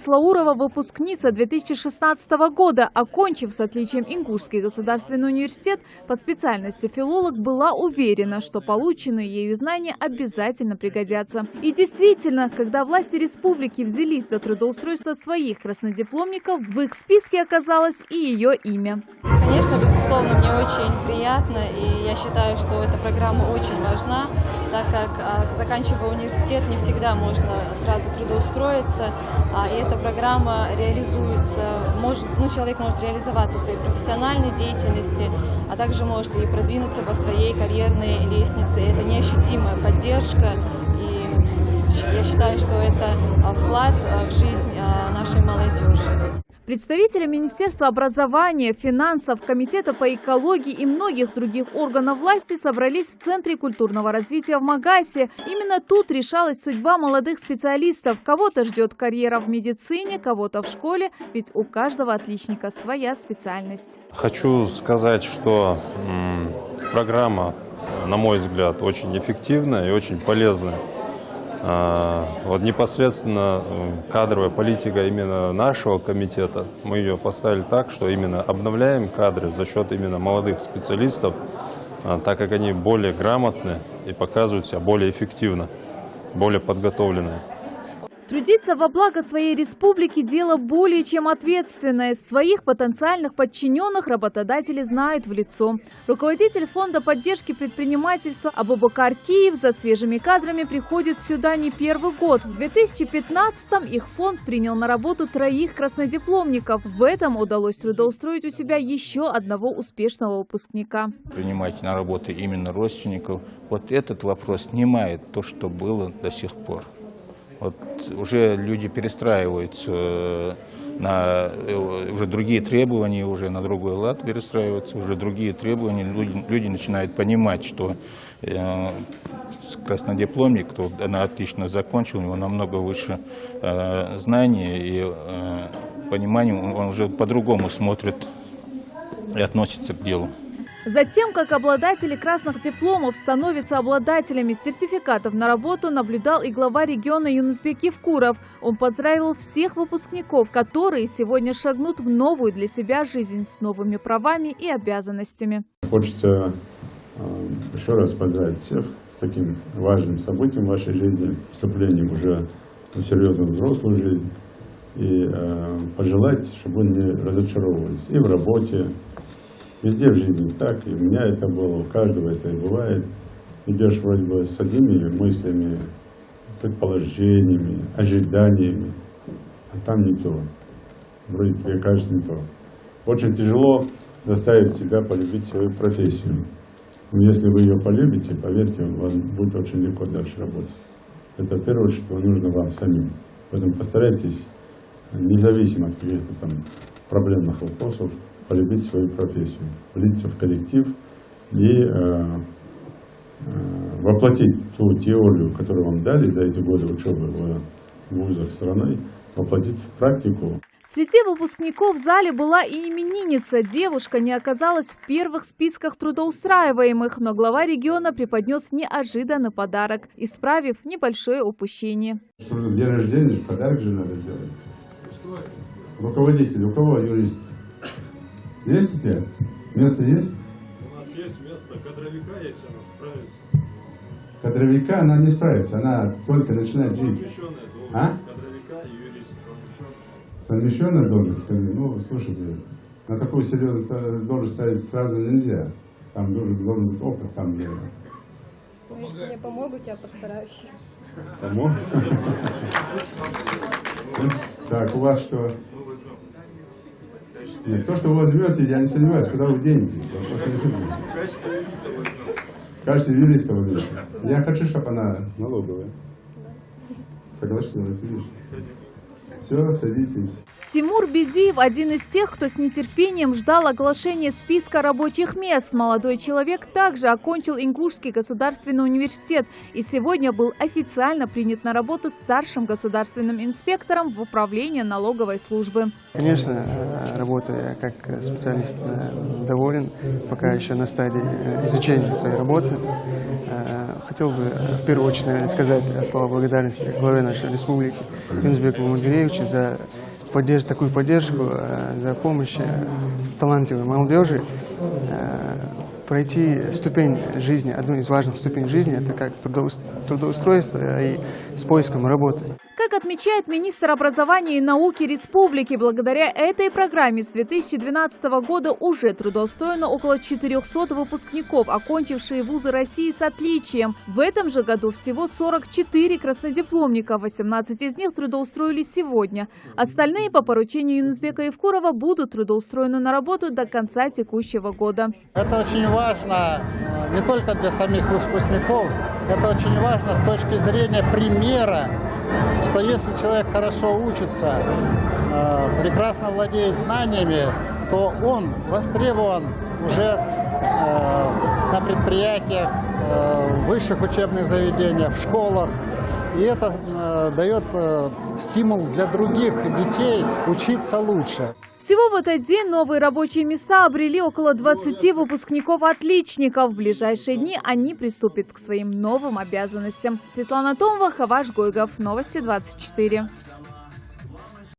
Кислаурова – выпускница 2016 года. Окончив с отличием Ингушский государственный университет по специальности филолог, была уверена, что полученные ею знания обязательно пригодятся. И действительно, когда власти республики взялись за трудоустройство своих краснодипломников, в их списке оказалось и ее имя. Конечно, безусловно, мне очень приятно, и я считаю, что эта программа очень важна, так как, заканчивая университет, не всегда можно сразу трудоустроиться, и эта программа реализуется, человек может реализоваться в своей профессиональной деятельности, а также может и продвинуться по своей карьерной лестнице. Это неощутимая поддержка, и я считаю, что это вклад в жизнь нашей молодежи. Представители Министерства образования, финансов, Комитета по экологии и многих других органов власти собрались в Центре культурного развития в Магасе. Именно тут решалась судьба молодых специалистов. Кого-то ждет карьера в медицине, кого-то в школе, ведь у каждого отличника своя специальность. Хочу сказать, что программа, на мой взгляд, очень эффективная и очень полезная. Вот непосредственно кадровая политика именно нашего комитета, мы ее поставили так, что именно обновляем кадры за счет именно молодых специалистов, так как они более грамотны и показывают себя более эффективно, более подготовленные. Трудиться во благо своей республики – дело более чем ответственное. Своих потенциальных подчиненных работодатели знают в лицо. Руководитель фонда поддержки предпринимательства Абубакар Киев за свежими кадрами приходит сюда не первый год. В 2015-м их фонд принял на работу 3 краснодипломников. В этом удалось трудоустроить у себя еще одного успешного выпускника. Принимать на работу именно родственников, вот этот вопрос снимает то, что было до сих пор. Вот уже люди перестраиваются на уже другие требования, уже на другой лад перестраиваются, уже другие требования. Люди начинают понимать, что краснодипломник, кто отлично закончил, у него намного выше знаний и понимания, он уже по-другому смотрит и относится к делу. Затем, как обладатели красных дипломов становятся обладателями сертификатов на работу, наблюдал и глава региона Юнусбек Евкуров. Он поздравил всех выпускников, которые сегодня шагнут в новую для себя жизнь с новыми правами и обязанностями. Хочется еще раз поздравить всех с таким важным событием в вашей жизни, вступлением уже в серьезную взрослую жизнь. И пожелать, чтобы вы не разочаровывались и в работе, везде в жизни так, и у меня это было, у каждого это и бывает. Идешь вроде бы с одними мыслями, предположениями, ожиданиями, а там не то. Вроде тебе кажется не то. Очень тяжело заставить себя полюбить свою профессию. Но если вы ее полюбите, поверьте, вам будет очень легко дальше работать. Это в первую очередь нужно вам самим. Поэтому постарайтесь, независимо от каких-то там проблемных вопросов, полюбить свою профессию, влиться в коллектив и воплотить ту теорию, которую вам дали за эти годы учебы в вузах страны, воплотить в практику. Среди выпускников в зале была и именинница. Девушка не оказалась в первых списках трудоустраиваемых, но глава региона преподнес неожиданный подарок, исправив небольшое упущение. День рождения, подарок же надо делать. Руководитель, у кого юрист? Есть у тебя? Место есть? У нас есть место. Кадровика есть, она справится. Кадровика она не справится, она только начинает жить. А? Кадровика и юрист. Совмещенная должность? Ну, слушайте, на такую серьезную должность ставить сразу нельзя. Там должен быть опыт там где-то. Если мне помогут, я постараюсь. Помог? Так, у вас что? Нет, то, что вы возьмете, я не сомневаюсь, куда вы денете. В качестве юриста возьмете. Я хочу, чтобы она налоговая. Согласен, видишь? Все, садитесь. Тимур Безиев – один из тех, кто с нетерпением ждал оглашения списка рабочих мест. Молодой человек также окончил Ингушский государственный университет и сегодня был официально принят на работу старшим государственным инспектором в управлении налоговой службы. Конечно, работая как специалист доволен, пока еще на стадии изучения своей работы. Хотел бы в первую очередь сказать слова благодарности главе нашей республики Юнусбеку Мамадгареевичу случай за такую поддержку, за помощь талантливой молодежи. Пройти ступень жизни, одну из важных ступеней жизни, это как трудоустройство и с поиском работы. Как отмечает министр образования и науки республики, благодаря этой программе с 2012 года уже трудоустроено около 400 выпускников, окончившие вузы России с отличием. В этом же году всего 44 краснодипломника, 18 из них трудоустроились сегодня. Остальные по поручению Юнусбека Евкурова будут трудоустроены на работу до конца текущего года. Это очень важно не только для самих выпускников, это очень важно с точки зрения примера, что если человек хорошо учится, прекрасно владеет знаниями, то он востребован уже на предприятиях, в высших учебных заведениях, в школах. И это дает стимул для других детей учиться лучше. Всего в этот день новые рабочие места обрели около 20 выпускников-отличников. В ближайшие дни они приступят к своим новым обязанностям. Светлана Томова, Хаваш Гойгов. Новости 24.